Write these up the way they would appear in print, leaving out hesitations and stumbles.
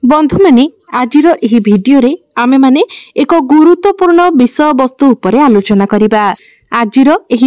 बंधु मैंने आज भिडियो रे आमे माने एक गुरुत्वपूर्ण विषय वस्तु उपरे आलोचना करिबा। आज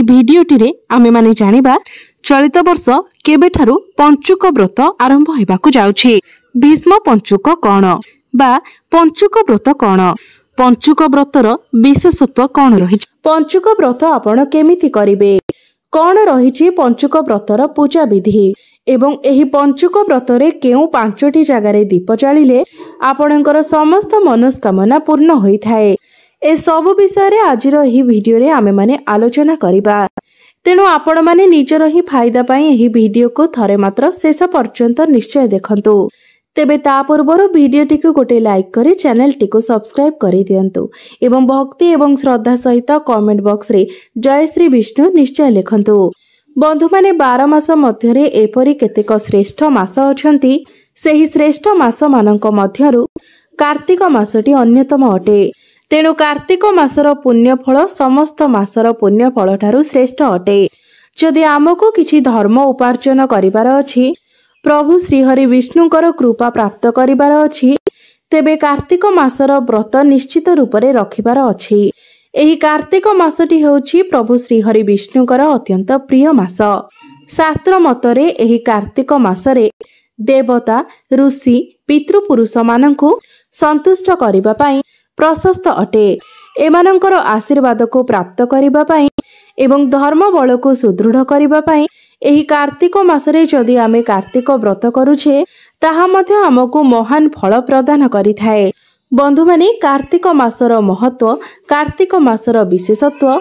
भिडियोटी रे आमे माने जानिबा चलित वर्ष केबेठारु पंचुक व्रत आरंभ हेबाकु जाउछि। भीष्म पंचुक कौन बा पंचुक व्रत कौन, पंचुक व्रतर विशेषत्व कौन रही, पंचुक व्रत आपण केमिति करिवे, कौन रही पंचुक व्रतर पूजा विधि एवं एही पंचुक व्रतरे केउ पांचटी जगार दीप जालिले आपणकर समस्त मनस्कामना पूर्ण होइथाए। ए सब विषय आज भिडियो रे आमे माने आलोचना करिबा। तेणु आपण माने निजर ही फायदा पाई एही भिडियो को थरे मात्र शेष पर्यंत निश्चय देखंतु। तेबे ता पूर्वर भिडियोटी को गोटे लाइक करी चैनल टी को सब्सक्राइब करी दियंतु एवं भक्ति एवं श्रद्धा सहित कमेंट बॉक्स रे जय श्री विष्णु निश्चय लिखंतु। बंधु माने 12 मास मध्यरे एपरी केतेक श्रेष्ठ मास अछंती। सेही श्रेष्ठ मास मानक मध्यरु कार्तिक मासटी अन्यतम अटे। तेणु कार्तिक मासर पुण्य फल समस्त मासर पुण्य फल ठारू श्रेष्ठ अटे। जदि आमको किछि धर्म उपार्जन करिबार अछि, प्रभु श्रीहरि विष्णुकर कृपा प्राप्त करिबार अछि, तेबे कार्तिक मासर व्रत निश्चित रूपरे रखिबार अछि। एही कार्तिक मासटी हेउछि प्रभु श्रीहरि विष्णुकर अत्यंत प्रिय मास। शास्त्र मतरे एही कार्तिक मासरे देवता ऋषि पितृपुरुष माननकु संतुष्ट करिबा पई प्रशस्त अटे। एमानंकर आशीर्वाद को प्राप्त करिबा पई एवं धर्म बल को सुदृढ़ करिबा पई एही कार्तिक मासरे जदि आमे कार्तिक व्रत करूछे ताहा मध्ये हमकु महान फल प्रदान करिथाए। बंधु माने कार्तिक मासर महत्व, कार्तिक मासर विशेषत्व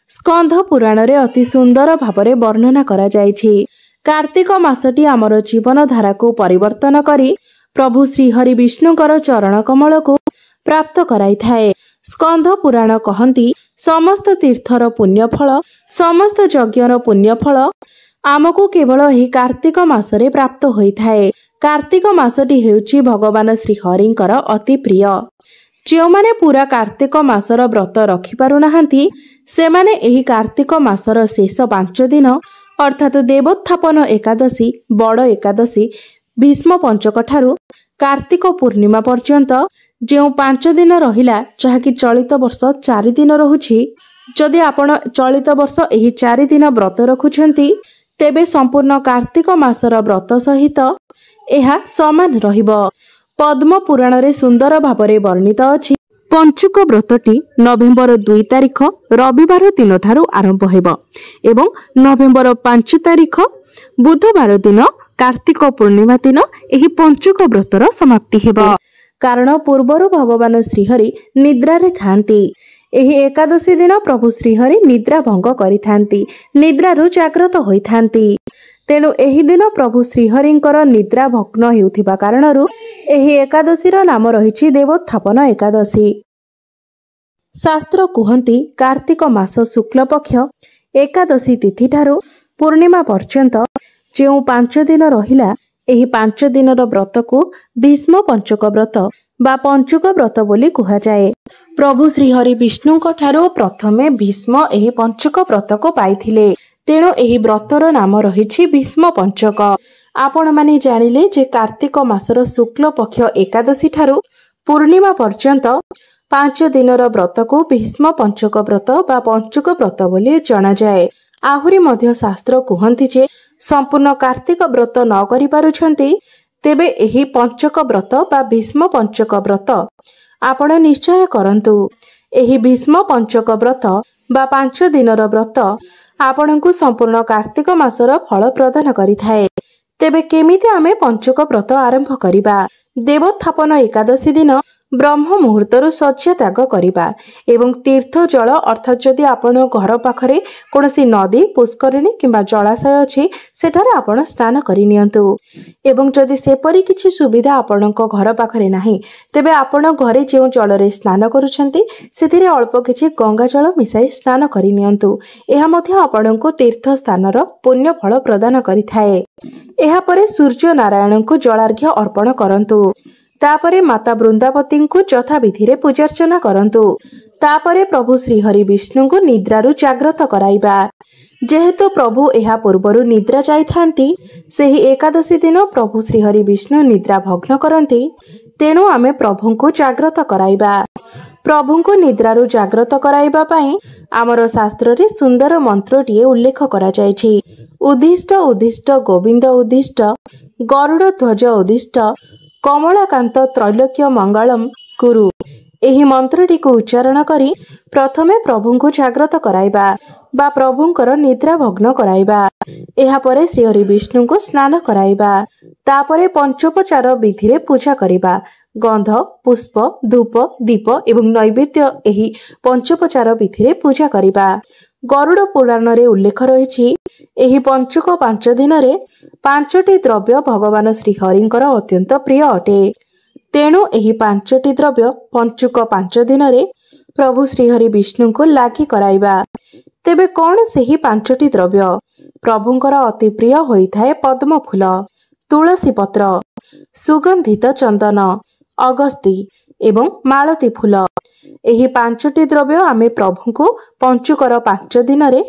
स्कंध पुराण रे अति सुंदर भावरे वर्णना करा जायछि। कार्तिक मासटी आमर जीवन धारा को परिवर्तन करी प्रभु श्रीहरि विष्णुकर चरण कमल को प्राप्त कराई थाए। स्कंध पुराण कहंती समस्त तीर्थर पुण्य फल, समस्त यज्ञर पुण्य फल आमको केवल एही कार्तिक मासरे प्राप्त होइथाए। कार्तिक मासटी हेउछि भगवान श्री हरिंकर अति प्रिय। जो माने पूरा कार्तिक मासर व्रत रखि पारु नाहंती सेमाने एही कार्तिक मासर शेष 5 दिन अर्थात देवोत्थापन एकादशी, बड़ एकादशी, भीष्म पंचक ठारू कार्तिक पूर्णिमा पर्यंत जो 5 दिन रहिला, जहाँकि चलित वर्ष 4 दिन रहुछि। जदि आपण चलित वर्ष एही 4 दिन व्रत रखुछंती तेबे संपूर्ण कार्तिक मासर व्रत सहित एहा समान रहिबो। पद्म पुराण रे सुंदर भावरे वर्णित अछि। पंचुक व्रतटी नवेम्बर 2 तारिख रविवार दिन ठारू आरंभ हेबो एवं नवेम्बर 5 तारिख बुधवार दिन कार्तिक पूर्णिमा दिन एही पंचुक व्रतर समाप्ति हेबो। कारण पूर्वरु भगवान श्रीहरि निद्रा रे थांती। एही एकादशी दिन प्रभु श्रीहरि निद्रा भंग करिथांती, निद्रारु जागृत होइथांती। तेणु एही दिन प्रभु श्रीहरिंकर निद्रा भग्न हेउथिबा कारणरु एही एकादशीर नाम रहिछि देवोत्थापन एकादशी। शास्त्र कुहंती कार्तिक मास शुक्ल पक्ष एकादशी तिथि ठारू पूर्णिमा पर्यंत जो 5 दिन रहिला, एही 5 दिनर व्रत को भीष्म पंचक व्रत बा पंचुक व्रत बोली कुहा जाए। प्रभु श्रीहरि विष्णुଙ୍କ ठारू प्रथमे भीष्म एही पंचक व्रत को पाइथिले। तेणु एही व्रतर नाम रहिछि भीष्म पंचक। आपण माने जानिले जे कार्तिक मासर शुक्ल पक्ष एकादशी ठारू पूर्णिमा पर्यंत 5 दिनर व्रत को भीष्म पंचक व्रत बा पंचुक व्रत बोली जणा जाए। आहुरी मध्य शास्त्र कुहंती जे संपूर्ण कार्तिक व्रत न करि पारुछंती तेबे एही पंचक व्रत बा भीष्म पंचक व्रत आपण निश्चय करंतु। एही भीष्म पंचक व्रत बा 5 दिनर व्रत आपणଙ୍କୁ संपूर्ण कार्तिक मासर फल प्रदान करिथाए। तेबे केमिति आमे पंचक व्रत आरंभ करिबा? देवोत्थापन एकादशी दिन ब्रह्म मुहूर्तरु शଯ୍ୟା त्याग करिबा एवं तीर्थ जल अर्थात जदि आपण घर पाखरे कोनोसी नदी, पुष्करिणी किंबा जलाशय अछि सेठारे आपण स्नान करि नियंतु। एवं जदि सेपरि किछि सुविधा आपणको घर पाखरे नाही तेबे आपण घरे जेउ जलरे स्नान करूछंती सेथिरे अल्प किछि गंगा जल मिसाई स्नान करि नियंतु। एहा मध्ये आपणको तीर्थ स्थानर पुण्य फल प्रदान करिथाए। एहा परे सूर्य नारायण को जलार्घ्य अर्पण करंतु। तापरे माता वृंदावती को यथा विधि रे पूजार्चना करंतु। तापरे प्रभु श्रीहरि विष्णु को निद्रारु जागृत कराइबा। जेहेतु प्रभु एहा पूर्वरु निद्रा जाइथांती, सेही एकादशी दिन प्रभु श्रीहरि विष्णु निद्रा भग्न करंती। तेणु आमे प्रभु को जाग्रत कराइबा। प्रभु को निद्रारु जाग्रत कराइबा पई आमर शास्त्र रे सुंदर मंत्रटीए उल्लेख करा जायछि। उद्दिष्ट उद्दिष्ट गोविंद उद्दिष्ट गरुड़ ध्वज उद्दिष्ट कमलाकांत त्रैलोक्य मंगलम कुरु। एही मंत्रटी को उच्चारण करी प्रथमे प्रभु को जाग्रत कराइबा बा प्रभुंकर निद्रा भग्न कराइबा। एहा परे श्री हरि विष्णु को स्नान कराइबा। तापरे पंचोपचार विधि रे पूजा करिबा। गंध पुष्प धूप दीप एवं नैवेद्य एही पंचोपचार विधि रे पूजा करिबा। गरुड़ पुराण रे उल्लेख रहिछि एही पंचुक 5 दिन रे 5टी द्रव्य भगवान श्री हरिंकर अत्यंत प्रिय अटे। तेणु एही 5टी द्रव्य पंचुक 5 दिन रे प्रभु श्री हरि विष्णु को लागि कराइबा। तेबे कौन सेही 5टी द्रव्य? प्रभुंकर अति प्रिय होइथाए पद्म फूल, तुलसी पत्र, सुगंधित चंदन, अगस्ती एवं मालती फूल। एही 5टी द्रव्य आमे प्रभु को पंचुकर 5 दिन रे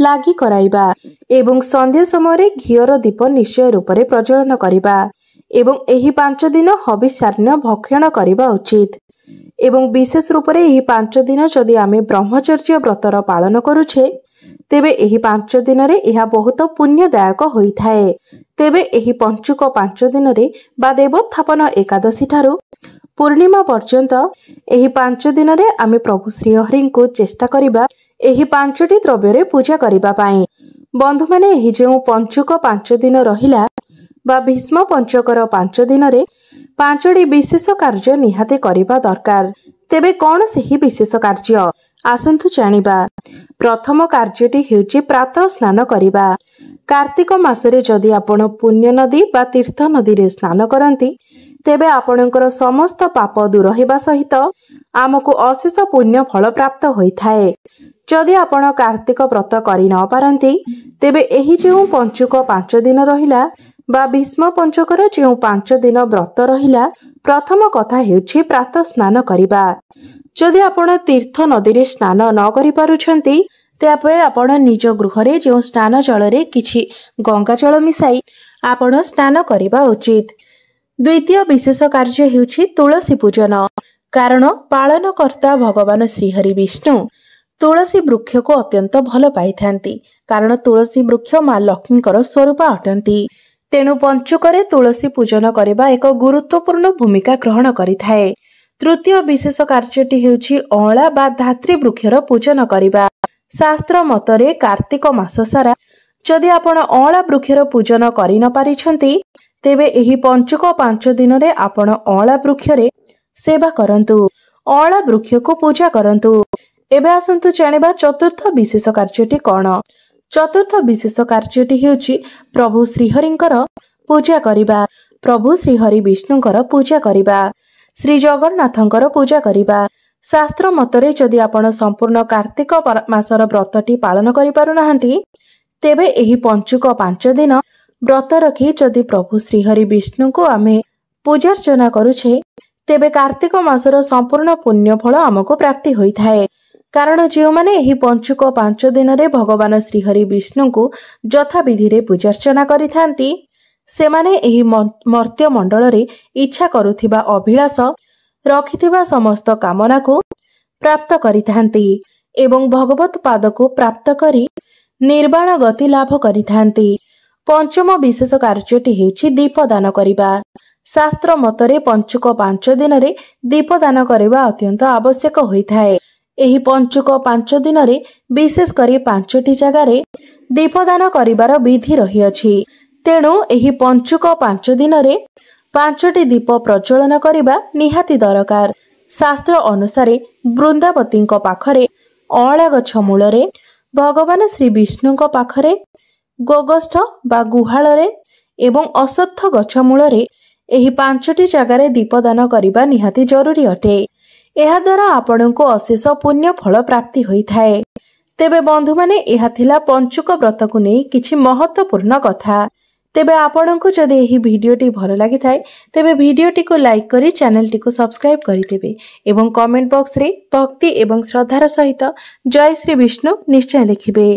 लागि कराइबा एवं संध्या समय घियर दीप निश्चय रूप रे प्रज्वलन करिबा एवं एही 5 दिन हविष्यान्न भक्षण करिबा उचित। एवं विशेष रूप रे एही 5 दिन जदि आमे ब्रह्मचर्य व्रतर पालन करूछे तेबे एही 5 दिन रे एहा बहुत पुण्यदायक होइथाए। तेबे एही पंचुक 5 दिन रे बा देवोत्थापन एकादशी ठारू पूर्णिमा पर्यंत एही 5 दिन रे आमे प्रभु श्री हरि को चेष्टा करिबा एही 5टी द्रव्य रे पूजा करिबा पाई। बंधु माने एही जेउ पंचुक 5 दिन रहिला बा भीष्म पंचकर 5 दिन रे 5टी विशेष कार्य निहाते करिबा दरकार। तेबे कौन सेही विशेष कार्य आसंतु जानिबा। प्रथम कार्यटी हेउची प्रातः स्नान करिबा। कार्तिक मासरे जदि आपण पुण्य नदी बा तीर्थ नदी रे स्नान करंती तेबे आपणकर समस्त पाप दूर हेबा सहित आमको अशेष पुण्य फल प्राप्त होइथाए। जदि आपण कार्तिक व्रत करि न पारंती तेबे एही जेउ पंचुक 5 दिन रहिला बा भीष्म पंचकर जेउ 5 दिन व्रत रहिला प्रथम कथा हेउची प्रातः स्नान करिबा। जदि आपण तीर्थ नदी रे स्नान न करि पारुछंती तेबे आपण निज गृह रे जेउ स्नान जल रे किछि गंगा जल मिसाई आपण स्नान करिबा उचित। द्वितीय विशेष कार्य हेउछि तुलसी पूजन। कारण पालनकर्ता भगवान श्रीहरि विष्णु तुलसी वृक्ष को अत्यंत भल पाइथांती। कारण तुलसी वृक्ष माँ लक्ष्मीकर स्वरूप अटंती। तेणु पंचुकरे तुलसी पूजन करबा एक गुरुत्वपूर्ण भूमिका ग्रहण करिथाए। तृतीय विशेष कार्यटी हेउछि अँला बा धात्री वृक्षर पूजन करिबा। शास्त्र मतरे कार्तिक मास सारा जदि आपण अँला वृक्षर पूजन करि न पारिछंती तेबे एही पंचुक 5 दिन रे आपण अँला वृक्षरे सेवा करंतु, अँला वृक्ष को पूजा करंतु। एबे आसंतु जानिबा चतुर्थ विशेष कार्यटी कोन। चतुर्थ विशेष कार्यटी हेउछि प्रभु श्रीहरिंकर पूजा करिबा। प्रभु श्रीहरि विष्णुंकर पूजा करिबा, श्री जगन्नाथंकर पूजा करिबा। शास्त्र मतरे जदि आपण संपूर्ण कार्तिक मासर व्रतटी पालन करि पारु नाहंती तेबे एही पंचुक 5 दिन व्रत रखी जदि प्रभु श्रीहरि विष्णु को आमे पूजार्चना करुछे तेबे कार्तिक मासर संपूर्ण पुण्य फल आमको प्राप्ति होइथाए। कारण जो माने एही पंचुक 5 दिन रे भगवान श्रीहरि विष्णु को यथा विधि रे पूजार्चना करिथांती सेमाने एही मर्त्य मंडल रे इच्छा करुथिबा अभिलाष रखिथिबा समस्त कामना को प्राप्त करिथांती एवं भगवत पाद को प्राप्त करी निर्वाण गति लाभ करिथांती। पंचम विशेष कार्यटी हेउछि दीपदान करिबा। शास्त्र मतरे पंचुक 5 दिन रे दीपदान करिबा अत्यंत आवश्यक होइथाए। एही पंचुक 5 दिन रे विशेष करी 5टी जगह रे दीपदान करिबार विधि रही अछि। तेणु एही पंचुक 5 दिन रे 5टी दीप प्रज्वलन करिबा निहाती दरकार। शास्त्र अनुसारे वृंदावतीଙ୍କ पाखरे अँला गछ मूलरे भगवान श्री विष्णुଙ୍କ पाखरे गोगष्ठ बा गुहाଳରେ एवं अश्वत्थ गछ मूलरे एही 5टी जगार दीपदान करिबा निहाती जरूरी अटे। एहा द्वारा आपणको अशेष पुण्य फल प्राप्ति होइथाए। तेबे बंधु माने एहा थिला पंचुक व्रत को नै किछि महत्वपूर्ण कथा। तेबे आपणको जदि एही भिडियोटी भल लागि थाए तेबे भिडियोटी को लाइक करी चैनल टी को सब्सक्राइब करि देबे एवं कमेंट बॉक्स रे भक्ति एवं श्रद्धार सहित जय श्री विष्णु निश्चय लिखिबे।